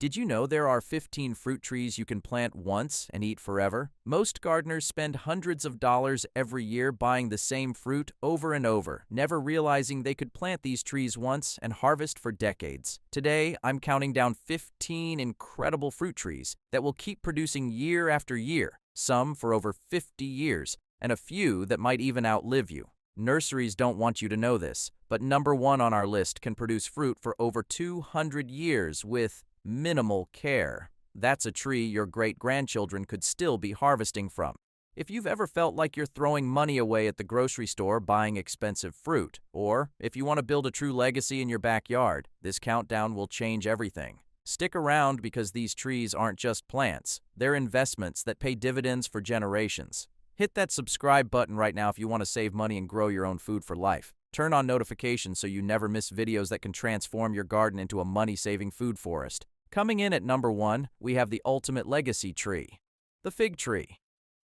Did you know there are 15 fruit trees you can plant once and eat forever? Most gardeners spend hundreds of dollars every year buying the same fruit over and over, never realizing they could plant these trees once and harvest for decades. Today, I'm counting down 15 incredible fruit trees that will keep producing year after year, some for over 50 years, and a few that might even outlive you. Nurseries don't want you to know this, but number one on our list can produce fruit for over 200 years with minimal care. That's a tree your great-grandchildren could still be harvesting from. If you've ever felt like you're throwing money away at the grocery store buying expensive fruit, or if you want to build a true legacy in your backyard, this countdown will change everything. Stick around because these trees aren't just plants. They're investments that pay dividends for generations. Hit that subscribe button right now if you want to save money and grow your own food for life. Turn on notifications so you never miss videos that can transform your garden into a money-saving food forest. Coming in at number 1, we have the ultimate legacy tree, the fig tree.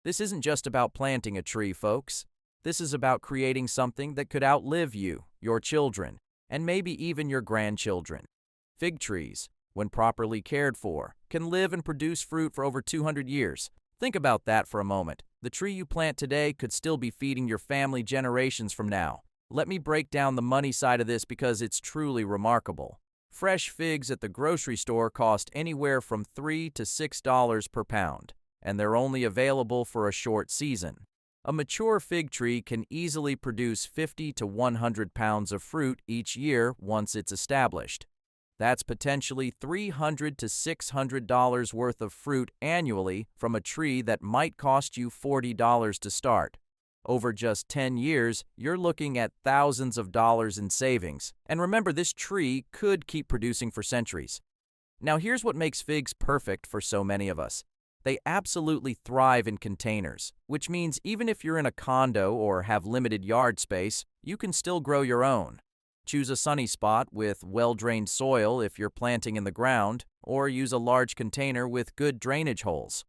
This isn't just about planting a tree, folks. This is about creating something that could outlive you, your children, and maybe even your grandchildren. Fig trees, when properly cared for, can live and produce fruit for over 200 years. Think about that for a moment. The tree you plant today could still be feeding your family generations from now. Let me break down the money side of this because it's truly remarkable. Fresh figs at the grocery store cost anywhere from $3 to $6 per pound, and they're only available for a short season. A mature fig tree can easily produce 50 to 100 pounds of fruit each year once it's established. That's potentially $300 to $600 worth of fruit annually from a tree that might cost you $40 to start. Over just 10 years, you're looking at thousands of dollars in savings. And remember, this tree could keep producing for centuries. Now here's what makes figs perfect for so many of us. They absolutely thrive in containers, which means even if you're in a condo or have limited yard space, you can still grow your own. Choose a sunny spot with well-drained soil if you're planting in the ground, or use a large container with good drainage holes.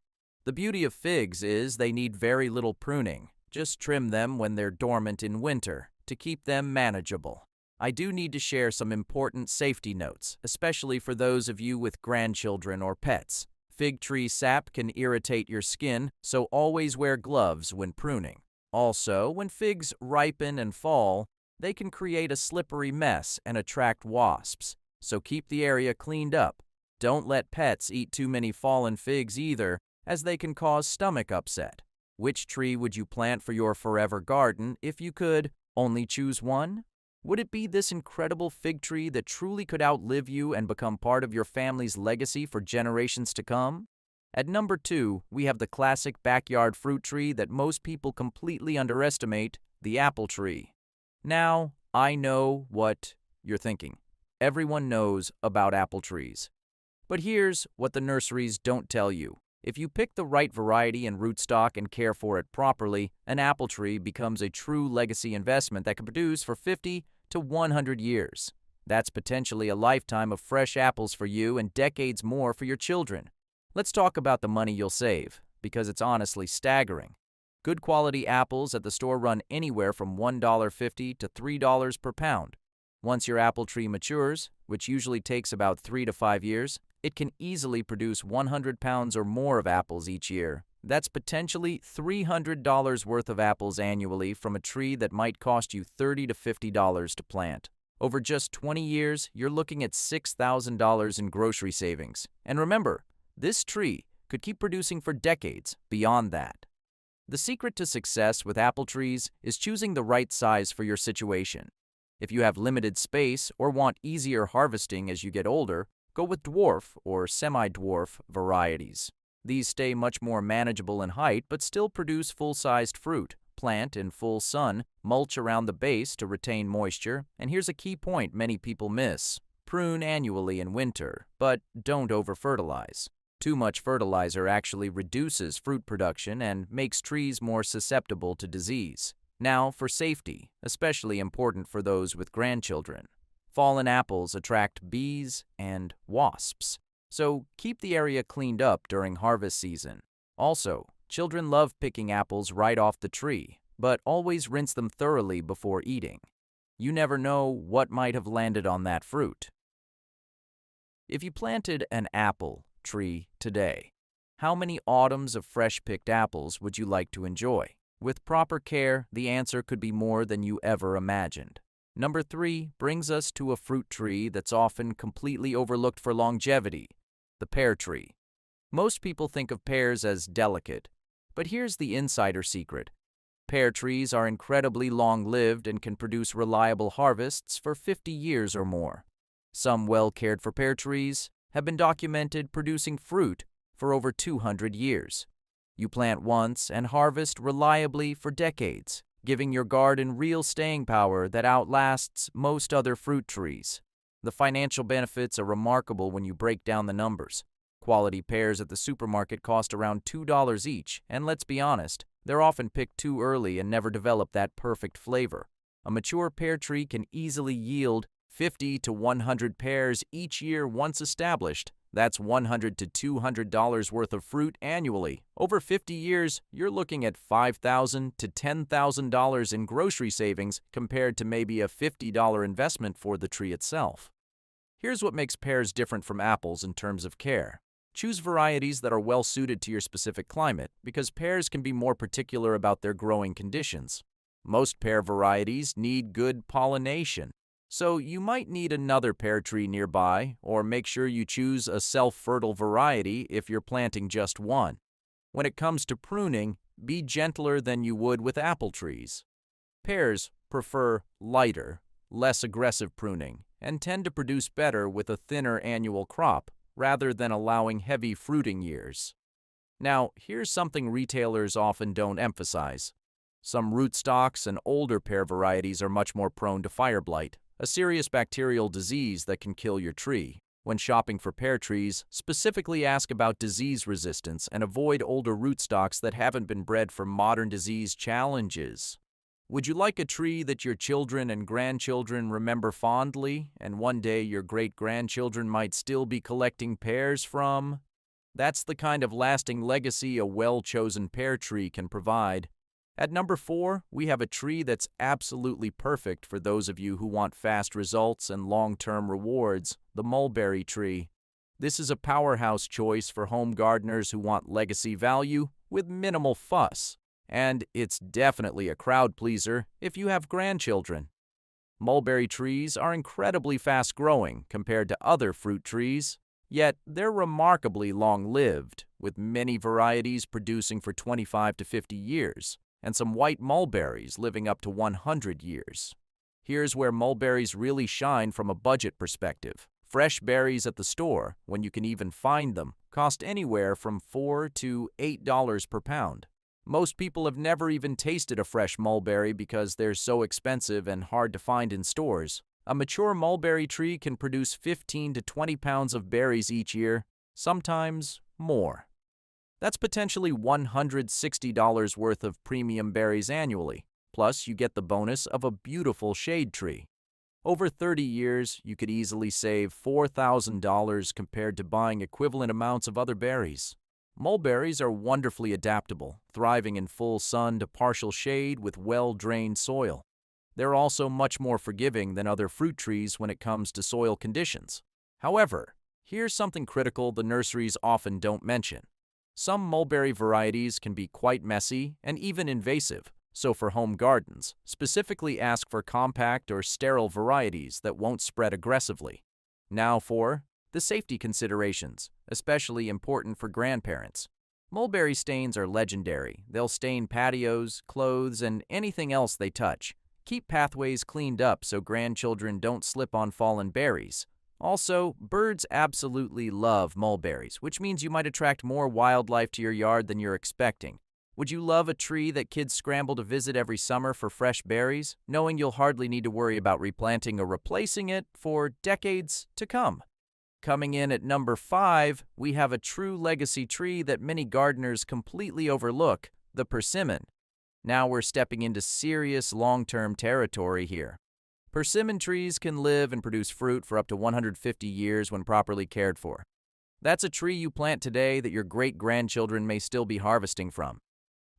The beauty of figs is they need very little pruning. Just trim them when they're dormant in winter to keep them manageable. I do need to share some important safety notes, especially for those of you with grandchildren or pets. Fig tree sap can irritate your skin, so always wear gloves when pruning. Also, when figs ripen and fall, they can create a slippery mess and attract wasps, so keep the area cleaned up. Don't let pets eat too many fallen figs either, as they can cause stomach upset. Which tree would you plant for your forever garden if you could only choose one? Would it be this incredible fig tree that truly could outlive you and become part of your family's legacy for generations to come? At number 2, we have the classic backyard fruit tree that most people completely underestimate, the apple tree. Now, I know what you're thinking. Everyone knows about apple trees. But here's what the nurseries don't tell you. If you pick the right variety and rootstock and care for it properly, an apple tree becomes a true legacy investment that can produce for 50 to 100 years. That's potentially a lifetime of fresh apples for you and decades more for your children. Let's talk about the money you'll save, because it's honestly staggering. Good quality apples at the store run anywhere from $1.50 to $3 per pound. Once your apple tree matures, which usually takes about 3 to 5 years, it can easily produce 100 pounds or more of apples each year. That's potentially $300 worth of apples annually from a tree that might cost you $30 to $50 to plant. Over just 20 years, you're looking at $6,000 in grocery savings. And remember, this tree could keep producing for decades beyond that. The secret to success with apple trees is choosing the right size for your situation. If you have limited space or want easier harvesting as you get older, go with dwarf or semi-dwarf varieties. These stay much more manageable in height but still produce full-sized fruit. Plant in full sun, mulch around the base to retain moisture, and here's a key point many people miss. Prune annually in winter, but don't over-fertilize. Too much fertilizer actually reduces fruit production and makes trees more susceptible to disease. Now for safety, especially important for those with grandchildren. Fallen apples attract bees and wasps, so keep the area cleaned up during harvest season. Also, children love picking apples right off the tree, but always rinse them thoroughly before eating. You never know what might have landed on that fruit. If you planted an apple tree today, how many autumns of fresh-picked apples would you like to enjoy? With proper care, the answer could be more than you ever imagined. Number 3 brings us to a fruit tree that's often completely overlooked for longevity, the pear tree. Most people think of pears as delicate, but here's the insider secret. Pear trees are incredibly long-lived and can produce reliable harvests for 50 years or more. Some well-cared-for pear trees have been documented producing fruit for over 200 years. You plant once and harvest reliably for decades, giving your garden real staying power that outlasts most other fruit trees. The financial benefits are remarkable when you break down the numbers. Quality pears at the supermarket cost around $2 each, and let's be honest, they're often picked too early and never develop that perfect flavor. A mature pear tree can easily yield 50 to 100 pears each year once established. That's $100 to $200 worth of fruit annually. Over 50 years, you're looking at $5,000 to $10,000 in grocery savings compared to maybe a $50 investment for the tree itself. Here's what makes pears different from apples in terms of care. Choose varieties that are well suited to your specific climate, because pears can be more particular about their growing conditions. Most pear varieties need good pollination, so you might need another pear tree nearby, or make sure you choose a self-fertile variety if you're planting just one. When it comes to pruning, be gentler than you would with apple trees. Pears prefer lighter, less aggressive pruning, and tend to produce better with a thinner annual crop, rather than allowing heavy fruiting years. Now, here's something retailers often don't emphasize. Some rootstocks and older pear varieties are much more prone to fire blight, a serious bacterial disease that can kill your tree. When shopping for pear trees, specifically ask about disease resistance and avoid older rootstocks that haven't been bred for modern disease challenges. Would you like a tree that your children and grandchildren remember fondly, and one day your great-grandchildren might still be collecting pears from? That's the kind of lasting legacy a well-chosen pear tree can provide. At number 4, we have a tree that's absolutely perfect for those of you who want fast results and long-term rewards, the mulberry tree. This is a powerhouse choice for home gardeners who want legacy value with minimal fuss. And it's definitely a crowd pleaser if you have grandchildren. Mulberry trees are incredibly fast-growing compared to other fruit trees, yet they're remarkably long-lived, with many varieties producing for 25 to 50 years, and some white mulberries living up to 100 years. Here's where mulberries really shine from a budget perspective. Fresh berries at the store, when you can even find them, cost anywhere from $4 to $8 per pound. Most people have never even tasted a fresh mulberry because they're so expensive and hard to find in stores. A mature mulberry tree can produce 15 to 20 pounds of berries each year, sometimes more. That's potentially $160 worth of premium berries annually, plus you get the bonus of a beautiful shade tree. Over 30 years, you could easily save $4,000 compared to buying equivalent amounts of other berries. Mulberries are wonderfully adaptable, thriving in full sun to partial shade with well-drained soil. They're also much more forgiving than other fruit trees when it comes to soil conditions. However, here's something critical the nurseries often don't mention. Some mulberry varieties can be quite messy and even invasive, so for home gardens, specifically ask for compact or sterile varieties that won't spread aggressively. Now for the safety considerations, especially important for grandparents. Mulberry stains are legendary. They'll stain patios, clothes, and anything else they touch. Keep pathways cleaned up so grandchildren don't slip on fallen berries. Also, birds absolutely love mulberries, which means you might attract more wildlife to your yard than you're expecting. Would you love a tree that kids scramble to visit every summer for fresh berries, knowing you'll hardly need to worry about replanting or replacing it for decades to come? Coming in at number 5, we have a true legacy tree that many gardeners completely overlook, the persimmon. Now we're stepping into serious long-term territory here. Persimmon trees can live and produce fruit for up to 150 years when properly cared for. That's a tree you plant today that your great-grandchildren may still be harvesting from.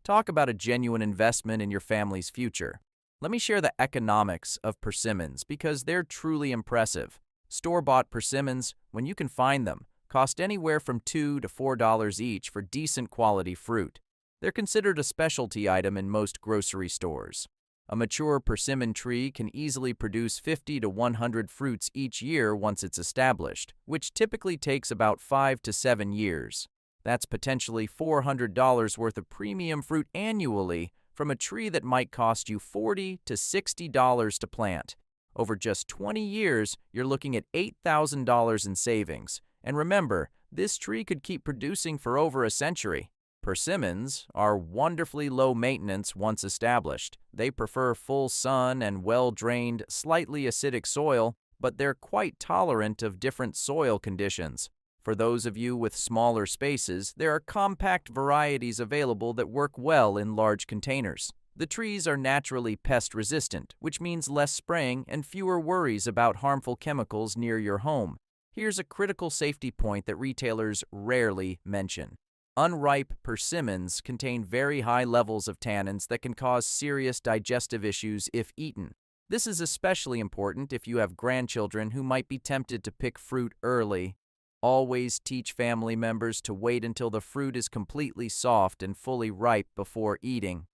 Talk about a genuine investment in your family's future. Let me share the economics of persimmons because they're truly impressive. Store-bought persimmons, when you can find them, cost anywhere from $2 to $4 each for decent quality fruit. They're considered a specialty item in most grocery stores. A mature persimmon tree can easily produce 50 to 100 fruits each year once it's established, which typically takes about 5 to 7 years. That's potentially $400 worth of premium fruit annually from a tree that might cost you $40 to $60 to plant. Over just 20 years, you're looking at $8,000 in savings. And remember, this tree could keep producing for over a century. Persimmons are wonderfully low maintenance once established. They prefer full sun and well-drained, slightly acidic soil, but they're quite tolerant of different soil conditions. For those of you with smaller spaces, there are compact varieties available that work well in large containers. The trees are naturally pest-resistant, which means less spraying and fewer worries about harmful chemicals near your home. Here's a critical safety point that retailers rarely mention. Unripe persimmons contain very high levels of tannins that can cause serious digestive issues if eaten. This is especially important if you have grandchildren who might be tempted to pick fruit early. Always teach family members to wait until the fruit is completely soft and fully ripe before eating.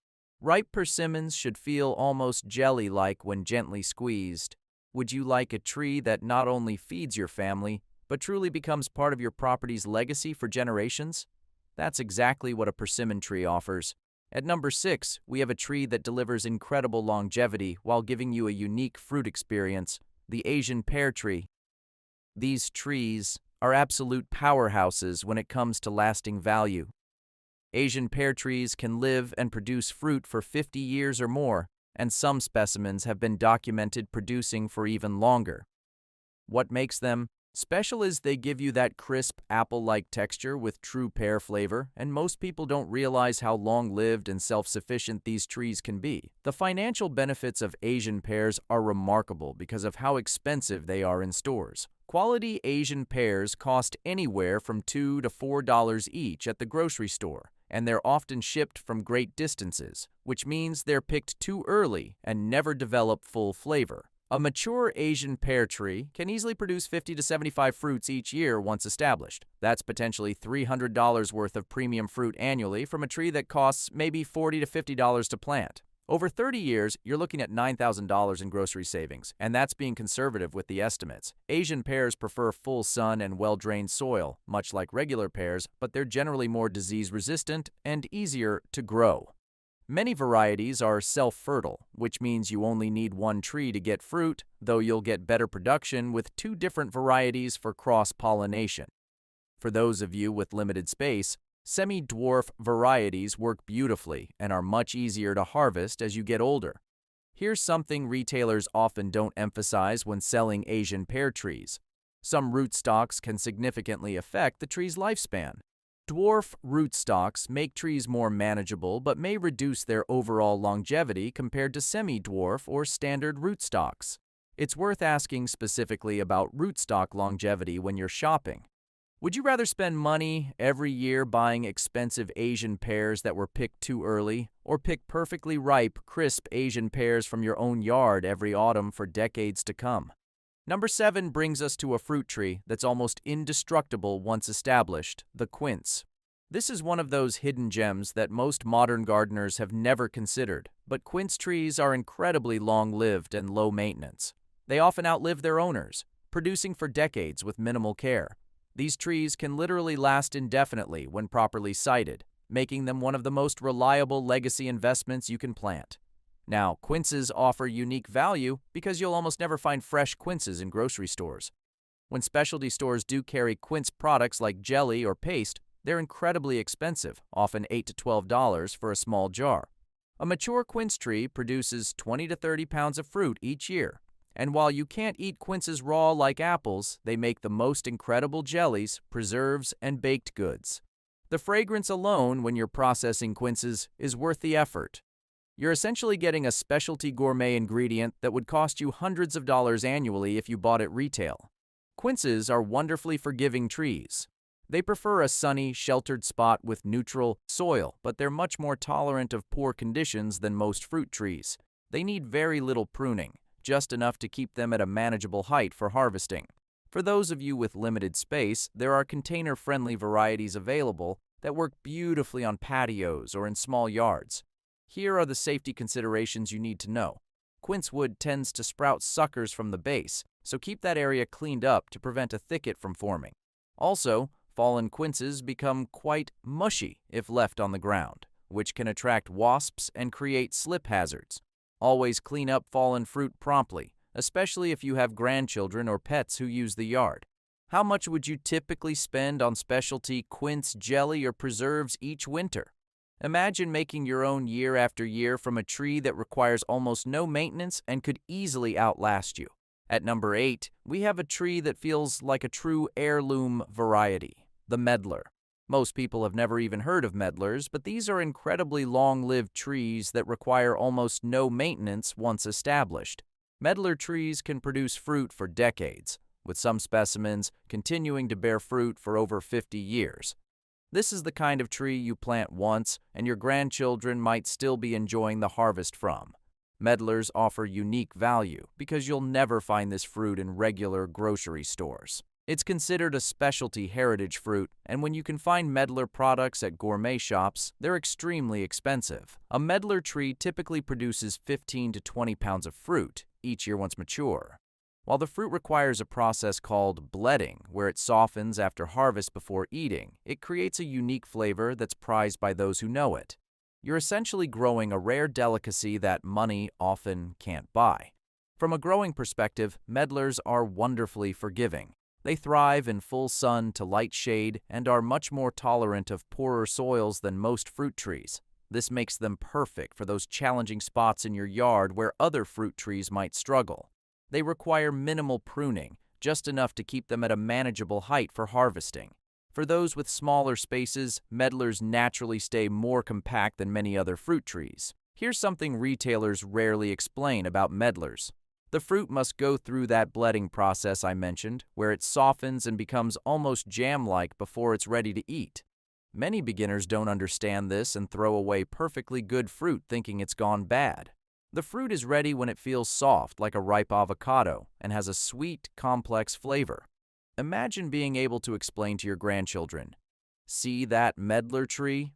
Ripe persimmons should feel almost jelly-like when gently squeezed. Would you like a tree that not only feeds your family, but truly becomes part of your property's legacy for generations? That's exactly what a persimmon tree offers. At number 6, we have a tree that delivers incredible longevity while giving you a unique fruit experience, the Asian pear tree. These trees are absolute powerhouses when it comes to lasting value. Asian pear trees can live and produce fruit for 50 years or more, and some specimens have been documented producing for even longer. What makes them special is they give you that crisp, apple-like texture with true pear flavor, and most people don't realize how long-lived and self-sufficient these trees can be. The financial benefits of Asian pears are remarkable because of how expensive they are in stores. Quality Asian pears cost anywhere from $2 to $4 each at the grocery store, and they're often shipped from great distances, which means they're picked too early and never develop full flavor. A mature Asian pear tree can easily produce 50 to 75 fruits each year once established. That's potentially $300 worth of premium fruit annually from a tree that costs maybe $40 to $50 to plant. Over 30 years, you're looking at $9,000 in grocery savings, and that's being conservative with the estimates. Asian pears prefer full sun and well-drained soil, much like regular pears, but they're generally more disease-resistant and easier to grow. Many varieties are self-fertile, which means you only need one tree to get fruit, though you'll get better production with 2 different varieties for cross-pollination. For those of you with limited space, semi-dwarf varieties work beautifully and are much easier to harvest as you get older. Here's something retailers often don't emphasize when selling Asian pear trees. Some rootstocks can significantly affect the tree's lifespan. Dwarf rootstocks make trees more manageable but may reduce their overall longevity compared to semi-dwarf or standard rootstocks. It's worth asking specifically about rootstock longevity when you're shopping. Would you rather spend money every year buying expensive Asian pears that were picked too early, or pick perfectly ripe, crisp Asian pears from your own yard every autumn for decades to come? Number 7 brings us to a fruit tree that's almost indestructible once established, the quince. This is one of those hidden gems that most modern gardeners have never considered, but quince trees are incredibly long-lived and low maintenance. They often outlive their owners, producing for decades with minimal care. These trees can literally last indefinitely when properly sited, making them one of the most reliable legacy investments you can plant. Now, quinces offer unique value because you'll almost never find fresh quinces in grocery stores. When specialty stores do carry quince products like jelly or paste, they're incredibly expensive, often $8 to $12 for a small jar. A mature quince tree produces 20 to 30 pounds of fruit each year, and while you can't eat quinces raw like apples, they make the most incredible jellies, preserves, and baked goods. The fragrance alone when you're processing quinces is worth the effort. You're essentially getting a specialty gourmet ingredient that would cost you hundreds of dollars annually if you bought it retail. Quinces are wonderfully forgiving trees. They prefer a sunny, sheltered spot with neutral soil, but they're much more tolerant of poor conditions than most fruit trees. They need very little pruning, just enough to keep them at a manageable height for harvesting. For those of you with limited space, there are container-friendly varieties available that work beautifully on patios or in small yards. Here are the safety considerations you need to know. Quincewood tends to sprout suckers from the base, so keep that area cleaned up to prevent a thicket from forming. Also, fallen quinces become quite mushy if left on the ground, which can attract wasps and create slip hazards. Always clean up fallen fruit promptly, especially if you have grandchildren or pets who use the yard. How much would you typically spend on specialty quince jelly or preserves each winter? Imagine making your own year after year from a tree that requires almost no maintenance and could easily outlast you. At number 8, we have a tree that feels like a true heirloom variety, the medlar. Most people have never even heard of medlars, but these are incredibly long-lived trees that require almost no maintenance once established. Medlar trees can produce fruit for decades, with some specimens continuing to bear fruit for over 50 years. This is the kind of tree you plant once, and your grandchildren might still be enjoying the harvest from. Medlars offer unique value because you'll never find this fruit in regular grocery stores. It's considered a specialty heritage fruit, and when you can find medlar products at gourmet shops, they're extremely expensive. A medlar tree typically produces 15 to 20 pounds of fruit each year once mature. While the fruit requires a process called bledding, where it softens after harvest before eating, it creates a unique flavor that's prized by those who know it. You're essentially growing a rare delicacy that money often can't buy. From a growing perspective, medlars are wonderfully forgiving. They thrive in full sun to light shade and are much more tolerant of poorer soils than most fruit trees. This makes them perfect for those challenging spots in your yard where other fruit trees might struggle. They require minimal pruning, just enough to keep them at a manageable height for harvesting. For those with smaller spaces, medlars naturally stay more compact than many other fruit trees. Here's something retailers rarely explain about medlars. The fruit must go through that bledding process I mentioned, where it softens and becomes almost jam-like before it's ready to eat. Many beginners don't understand this and throw away perfectly good fruit thinking it's gone bad. The fruit is ready when it feels soft like a ripe avocado and has a sweet, complex flavor. Imagine being able to explain to your grandchildren, "See that medlar tree?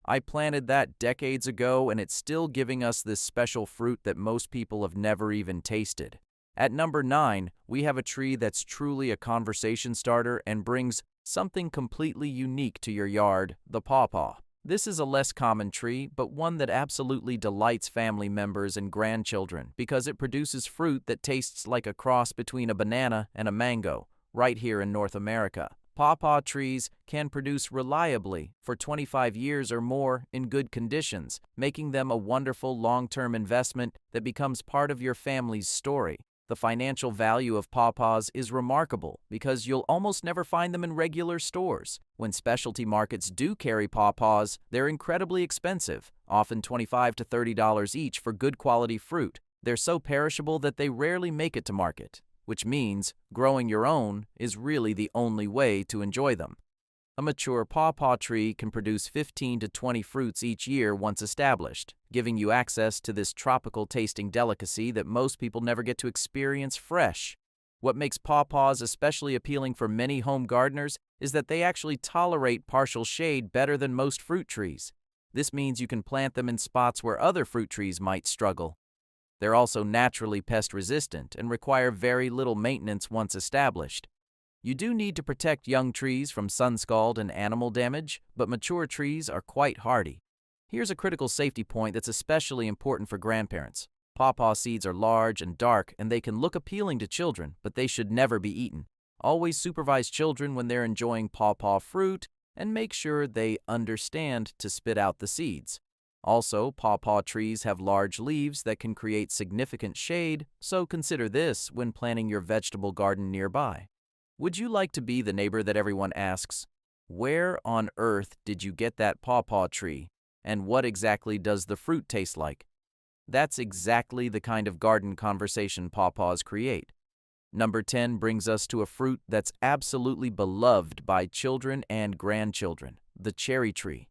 I planted that decades ago and it's still giving us this special fruit that most people have never even tasted." At number 9, we have a tree that's truly a conversation starter and brings something completely unique to your yard, the pawpaw. This is a less common tree, but one that absolutely delights family members and grandchildren because it produces fruit that tastes like a cross between a banana and a mango, right here in North America. Pawpaw trees can produce reliably for 25 years or more in good conditions, making them a wonderful long-term investment that becomes part of your family's story. The financial value of pawpaws is remarkable because you'll almost never find them in regular stores. When specialty markets do carry pawpaws, they're incredibly expensive, often $25 to $30 each for good quality fruit. They're so perishable that they rarely make it to market, which means growing your own is really the only way to enjoy them. A mature pawpaw tree can produce 15 to 20 fruits each year once established, giving you access to this tropical-tasting delicacy that most people never get to experience fresh. What makes pawpaws especially appealing for many home gardeners is that they actually tolerate partial shade better than most fruit trees. This means you can plant them in spots where other fruit trees might struggle. They're also naturally pest-resistant and require very little maintenance once established. You do need to protect young trees from sun-scald and animal damage, but mature trees are quite hardy. Here's a critical safety point that's especially important for grandparents. Pawpaw seeds are large and dark, and they can look appealing to children, but they should never be eaten. Always supervise children when they're enjoying pawpaw fruit, and make sure they understand to spit out the seeds. Also, pawpaw trees have large leaves that can create significant shade, so consider this when planting your vegetable garden nearby. Would you like to be the neighbor that everyone asks, "Where on earth did you get that pawpaw tree? And what exactly does the fruit taste like?" That's exactly the kind of garden conversation pawpaws create. Number 10 brings us to a fruit that's absolutely beloved by children and grandchildren, the cherry tree.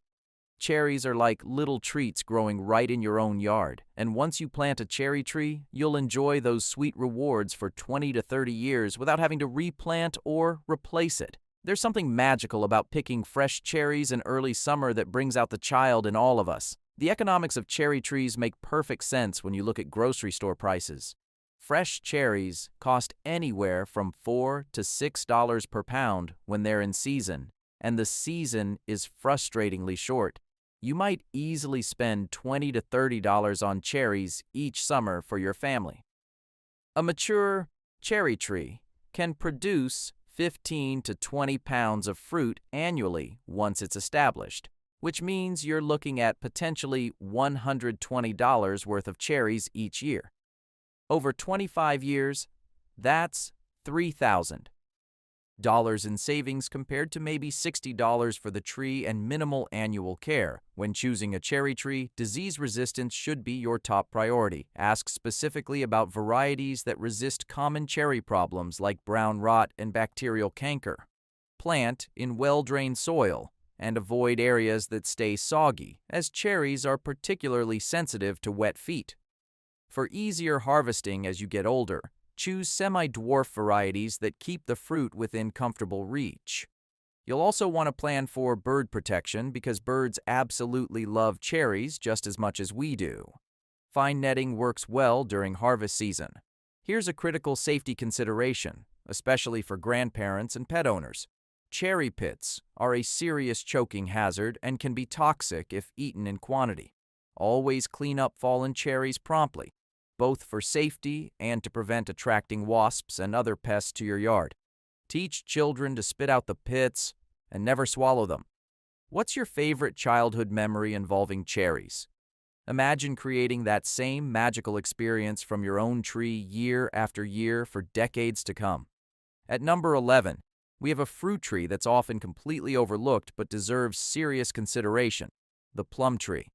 Cherries are like little treats growing right in your own yard, and once you plant a cherry tree, you'll enjoy those sweet rewards for 20 to 30 years without having to replant or replace it. There's something magical about picking fresh cherries in early summer that brings out the child in all of us. The economics of cherry trees make perfect sense when you look at grocery store prices. Fresh cherries cost anywhere from $4 to $6 per pound when they're in season, and the season is frustratingly short. You might easily spend $20 to $30 on cherries each summer for your family. A mature cherry tree can produce 15 to 20 pounds of fruit annually once it's established, which means you're looking at potentially $120 worth of cherries each year. Over 25 years, that's $3,000 in savings compared to maybe $60 for the tree and minimal annual care. When choosing a cherry tree, disease resistance should be your top priority. Ask specifically about varieties that resist common cherry problems like brown rot and bacterial canker. Plant in well-drained soil and avoid areas that stay soggy, as cherries are particularly sensitive to wet feet. For easier harvesting as you get older, choose semi-dwarf varieties that keep the fruit within comfortable reach. You'll also want to plan for bird protection because birds absolutely love cherries just as much as we do. Fine netting works well during harvest season. Here's a critical safety consideration, especially for grandparents and pet owners. Cherry pits are a serious choking hazard and can be toxic if eaten in quantity. Always clean up fallen cherries promptly, both for safety and to prevent attracting wasps and other pests to your yard. Teach children to spit out the pits and never swallow them. What's your favorite childhood memory involving cherries? Imagine creating that same magical experience from your own tree year after year for decades to come. At number 11, we have a fruit tree that's often completely overlooked but deserves serious consideration: the plum tree.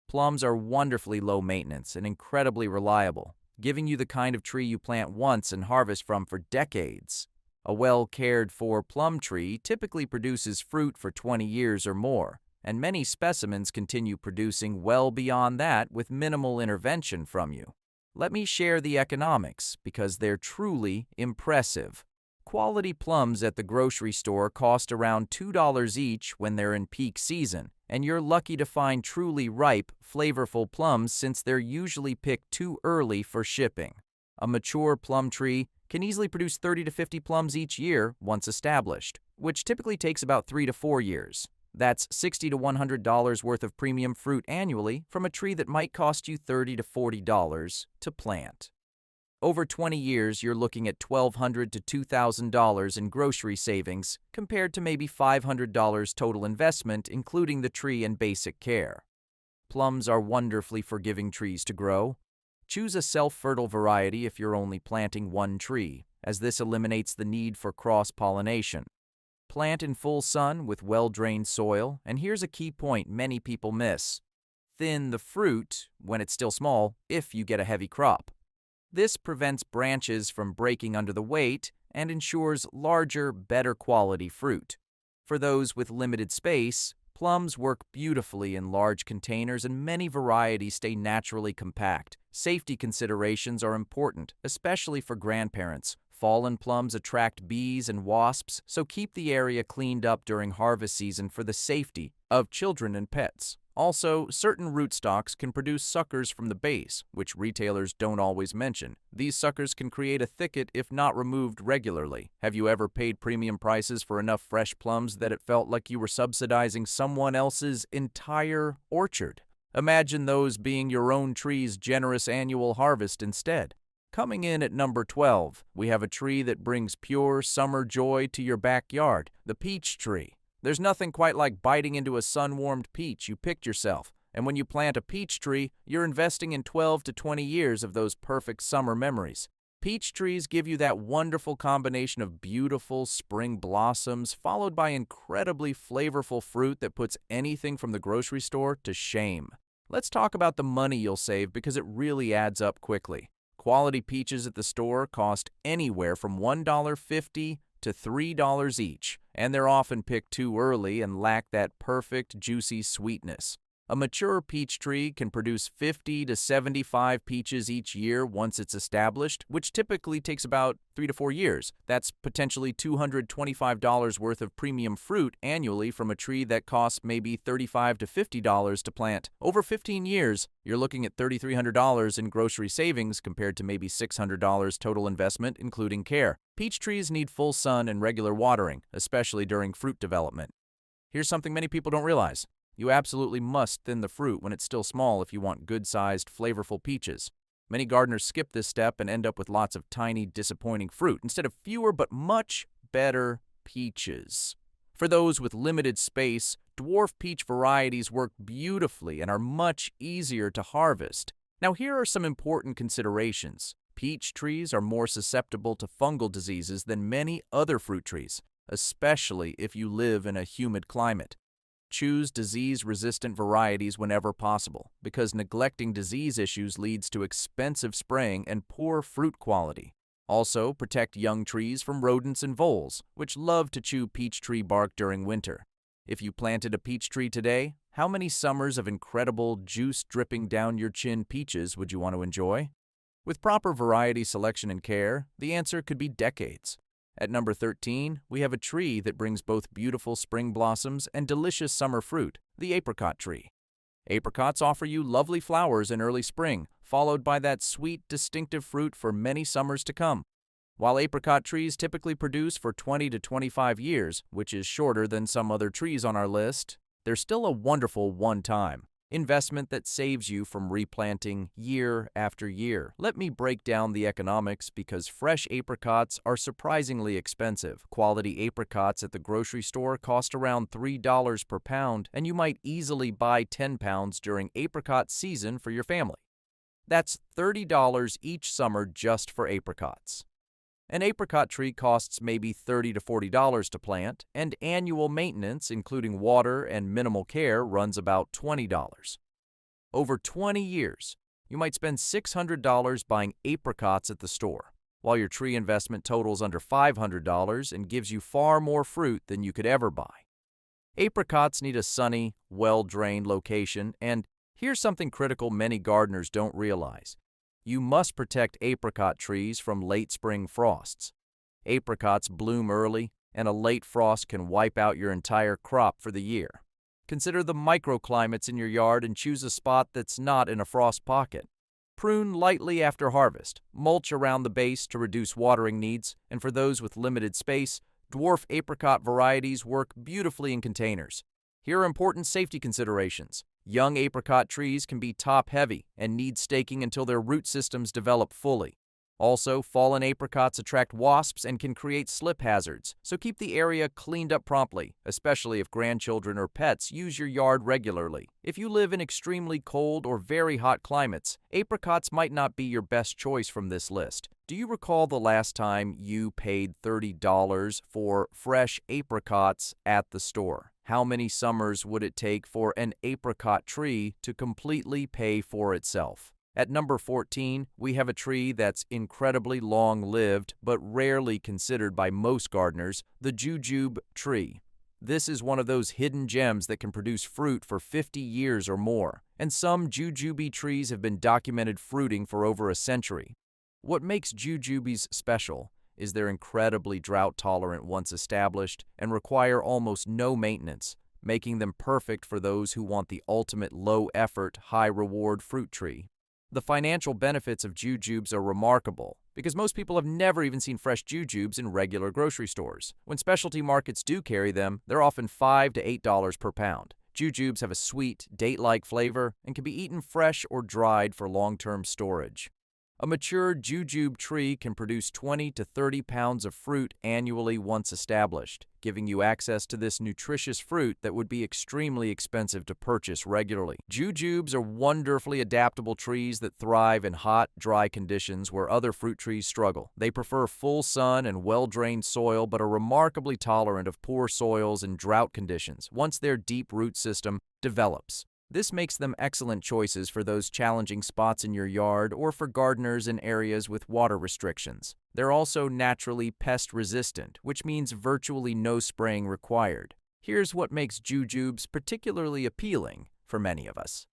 Plums are wonderfully low maintenance and incredibly reliable, giving you the kind of tree you plant once and harvest from for decades. A well-cared-for plum tree typically produces fruit for 20 years or more, and many specimens continue producing well beyond that with minimal intervention from you. Let me share the economics because they're truly impressive. Quality plums at the grocery store cost around $2 each when they're in peak season, and you're lucky to find truly ripe, flavorful plums since they're usually picked too early for shipping. A mature plum tree can easily produce 30 to 50 plums each year once established, which typically takes about 3 to 4 years. That's $60 to $100 worth of premium fruit annually from a tree that might cost you $30 to $40 to plant. Over 20 years, you're looking at $1,200 to $2,000 in grocery savings compared to maybe $500 total investment, including the tree and basic care. Plums are wonderfully forgiving trees to grow. Choose a self-fertile variety if you're only planting one tree, as this eliminates the need for cross-pollination. Plant in full sun with well-drained soil, and here's a key point many people miss: thin the fruit when it's still small if you get a heavy crop. This prevents branches from breaking under the weight and ensures larger, better quality fruit. For those with limited space, plums work beautifully in large containers and many varieties stay naturally compact. Safety considerations are important, especially for grandparents. Fallen plums attract bees and wasps, so keep the area cleaned up during harvest season for the safety of children and pets. Also, certain rootstocks can produce suckers from the base, which retailers don't always mention. These suckers can create a thicket if not removed regularly. Have you ever paid premium prices for enough fresh plums that it felt like you were subsidizing someone else's entire orchard? Imagine those being your own tree's generous annual harvest instead. Coming in at number 12, we have a tree that brings pure summer joy to your backyard: the peach tree. There's nothing quite like biting into a sun-warmed peach you picked yourself, and when you plant a peach tree, you're investing in 12 to 20 years of those perfect summer memories. Peach trees give you that wonderful combination of beautiful spring blossoms followed by incredibly flavorful fruit that puts anything from the grocery store to shame. Let's talk about the money you'll save because it really adds up quickly. Quality peaches at the store cost anywhere from $1.50 to $3 each, and they're often picked too early and lack that perfect, juicy sweetness. A mature peach tree can produce 50 to 75 peaches each year once it's established, which typically takes about 3 to 4 years. That's potentially $225 worth of premium fruit annually from a tree that costs maybe $35 to $50 to plant. Over 15 years, you're looking at $3,300 in grocery savings compared to maybe $600 total investment, including care. Peach trees need full sun and regular watering, especially during fruit development. Here's something many people don't realize. You absolutely must thin the fruit when it's still small if you want good-sized, flavorful peaches. Many gardeners skip this step and end up with lots of tiny, disappointing fruit instead of fewer but much better peaches. For those with limited space, dwarf peach varieties work beautifully and are much easier to harvest. Now, here are some important considerations. Peach trees are more susceptible to fungal diseases than many other fruit trees, especially if you live in a humid climate. Choose disease-resistant varieties whenever possible, because neglecting disease issues leads to expensive spraying and poor fruit quality. Also, protect young trees from rodents and voles, which love to chew peach tree bark during winter. If you planted a peach tree today, how many summers of incredible juice-dripping down your chin peaches would you want to enjoy? With proper variety selection and care, the answer could be decades. At number 13, we have a tree that brings both beautiful spring blossoms and delicious summer fruit, the apricot tree. Apricots offer you lovely flowers in early spring, followed by that sweet, distinctive fruit for many summers to come. While apricot trees typically produce for 20 to 25 years, which is shorter than some other trees on our list, they're still a wonderful one-time investment that saves you from replanting year after year. Let me break down the economics because fresh apricots are surprisingly expensive. Quality apricots at the grocery store cost around $3 per pound, and you might easily buy 10 pounds during apricot season for your family. That's $30 each summer just for apricots. An apricot tree costs maybe $30 to $40 to plant, and annual maintenance, including water and minimal care, runs about $20. Over 20 years, you might spend $600 buying apricots at the store, while your tree investment totals under $500 and gives you far more fruit than you could ever buy. Apricots need a sunny, well-drained location, and here's something critical many gardeners don't realize. You must protect apricot trees from late spring frosts. Apricots bloom early, and a late frost can wipe out your entire crop for the year. Consider the microclimates in your yard and choose a spot that's not in a frost pocket. Prune lightly after harvest, mulch around the base to reduce watering needs, and for those with limited space, dwarf apricot varieties work beautifully in containers. Here are important safety considerations. Young apricot trees can be top-heavy and need staking until their root systems develop fully. Also, fallen apricots attract wasps and can create slip hazards, so keep the area cleaned up promptly, especially if grandchildren or pets use your yard regularly. If you live in extremely cold or very hot climates, apricots might not be your best choice from this list. Do you recall the last time you paid $30 for fresh apricots at the store? How many summers would it take for an apricot tree to completely pay for itself? At number 14, we have a tree that's incredibly long-lived but rarely considered by most gardeners, the jujube tree. This is one of those hidden gems that can produce fruit for 50 years or more, and some jujube trees have been documented fruiting for over a century. What makes jujubes special is they're incredibly drought-tolerant once established and require almost no maintenance, making them perfect for those who want the ultimate low-effort, high-reward fruit tree. The financial benefits of jujubes are remarkable because most people have never even seen fresh jujubes in regular grocery stores. When specialty markets do carry them, they're often $5 to $8 per pound. Jujubes have a sweet, date-like flavor and can be eaten fresh or dried for long-term storage. A mature jujube tree can produce 20 to 30 pounds of fruit annually once established, giving you access to this nutritious fruit that would be extremely expensive to purchase regularly. Jujubes are wonderfully adaptable trees that thrive in hot, dry conditions where other fruit trees struggle. They prefer full sun and well-drained soil but are remarkably tolerant of poor soils and drought conditions once their deep root system develops. This makes them excellent choices for those challenging spots in your yard or for gardeners in areas with water restrictions. They're also naturally pest-resistant, which means virtually no spraying required. Here's what makes jujubes particularly appealing for many of us.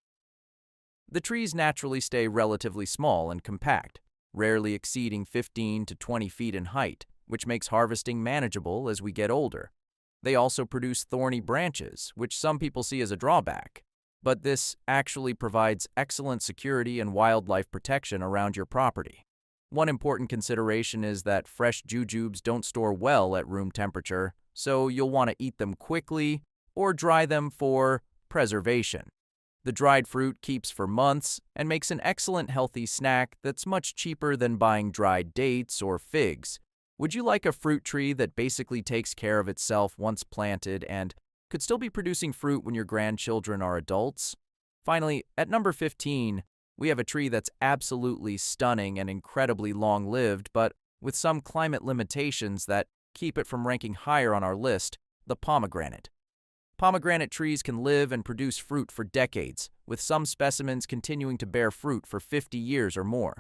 The trees naturally stay relatively small and compact, rarely exceeding 15 to 20 feet in height, which makes harvesting manageable as we get older. They also produce thorny branches, which some people see as a drawback, but this actually provides excellent security and wildlife protection around your property. One important consideration is that fresh jujubes don't store well at room temperature, so you'll want to eat them quickly or dry them for preservation. The dried fruit keeps for months and makes an excellent healthy snack that's much cheaper than buying dried dates or figs. Would you like a fruit tree that basically takes care of itself once planted and could still be producing fruit when your grandchildren are adults? Finally, at number 15, we have a tree that's absolutely stunning and incredibly long-lived, but with some climate limitations that keep it from ranking higher on our list, the pomegranate. Pomegranate trees can live and produce fruit for decades, with some specimens continuing to bear fruit for 50 years or more.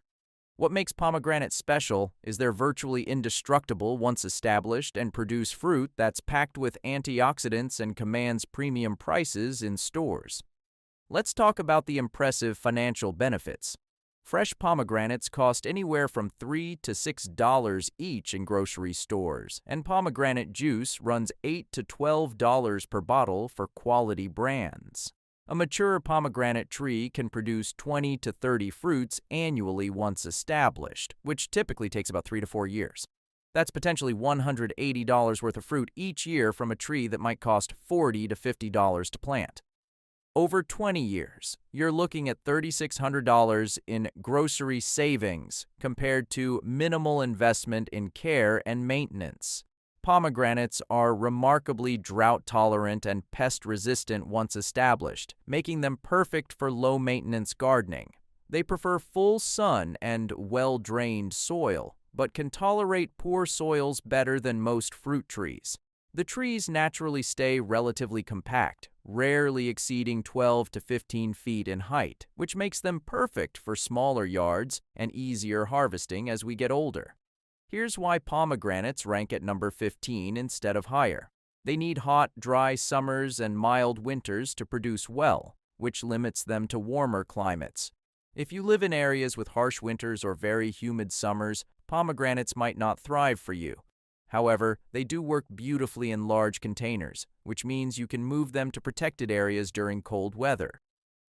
What makes pomegranates special is they're virtually indestructible once established and produce fruit that's packed with antioxidants and commands premium prices in stores. Let's talk about the impressive financial benefits. Fresh pomegranates cost anywhere from $3 to $6 each in grocery stores, and pomegranate juice runs $8 to $12 per bottle for quality brands. A mature pomegranate tree can produce 20 to 30 fruits annually once established, which typically takes about 3 to 4 years. That's potentially $180 worth of fruit each year from a tree that might cost $40 to $50 to plant. Over 20 years, you're looking at $3,600 in grocery savings compared to minimal investment in care and maintenance. Pomegranates are remarkably drought-tolerant and pest-resistant once established, making them perfect for low-maintenance gardening. They prefer full sun and well-drained soil, but can tolerate poor soils better than most fruit trees. The trees naturally stay relatively compact, rarely exceeding 12 to 15 feet in height, which makes them perfect for smaller yards and easier harvesting as we get older. Here's why pomegranates rank at number 15 instead of higher. They need hot, dry summers and mild winters to produce well, which limits them to warmer climates. If you live in areas with harsh winters or very humid summers, pomegranates might not thrive for you. However, they do work beautifully in large containers, which means you can move them to protected areas during cold weather.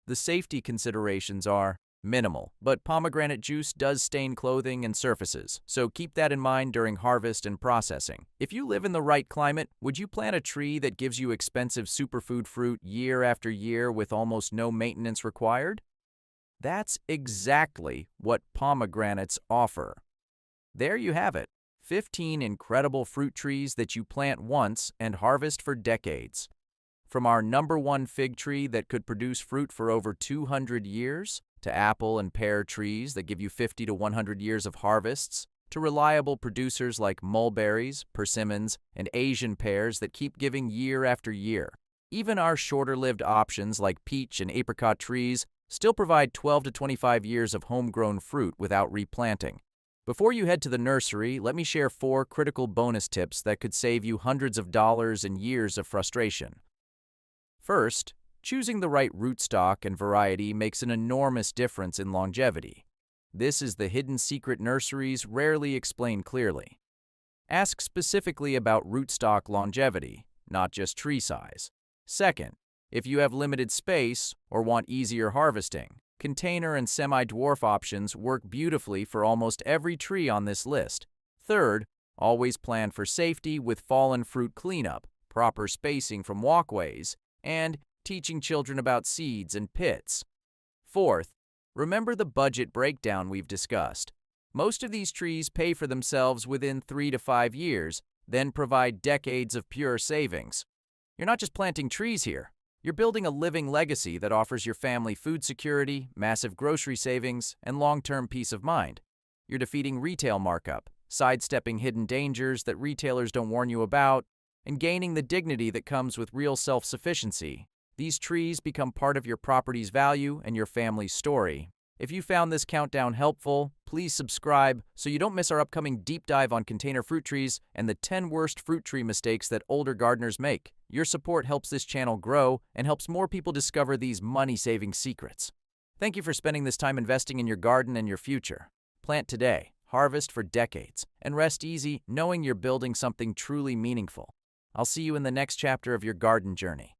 The safety considerations are minimal, but pomegranate juice does stain clothing and surfaces, so keep that in mind during harvest and processing. If you live in the right climate, would you plant a tree that gives you expensive superfood fruit year after year with almost no maintenance required? That's exactly what pomegranates offer. There you have it. 15 incredible fruit trees that you plant once and harvest for decades. From our #1 fig tree that could produce fruit for over 200 years, to apple and pear trees that give you 50 to 100 years of harvests, to reliable producers like mulberries, persimmons, and Asian pears that keep giving year after year. Even our shorter-lived options like peach and apricot trees still provide 12 to 25 years of homegrown fruit without replanting. Before you head to the nursery, let me share 4 critical bonus tips that could save you hundreds of dollars and years of frustration. First, choosing the right rootstock and variety makes an enormous difference in longevity. This is the hidden secret nurseries rarely explain clearly. Ask specifically about rootstock longevity, not just tree size. Second, if you have limited space or want easier harvesting, container and semi-dwarf options work beautifully for almost every tree on this list. Third, always plan for safety with fallen fruit cleanup, proper spacing from walkways, and teaching children about seeds and pits. Fourth, remember the budget breakdown we've discussed. Most of these trees pay for themselves within 3 to 5 years, then provide decades of pure savings. You're not just planting trees here. You're building a living legacy that offers your family food security, massive grocery savings, and long-term peace of mind. You're defeating retail markup, sidestepping hidden dangers that retailers don't warn you about, and gaining the dignity that comes with real self-sufficiency. These trees become part of your property's value and your family's story. If you found this countdown helpful, Please subscribe so you don't miss our upcoming deep dive on container fruit trees and the 10 worst fruit tree mistakes that older gardeners make. Your support helps this channel grow and helps more people discover these money-saving secrets. Thank you for spending this time investing in your garden and your future. Plant today, harvest for decades, and rest easy knowing you're building something truly meaningful. I'll see you in the next chapter of your garden journey.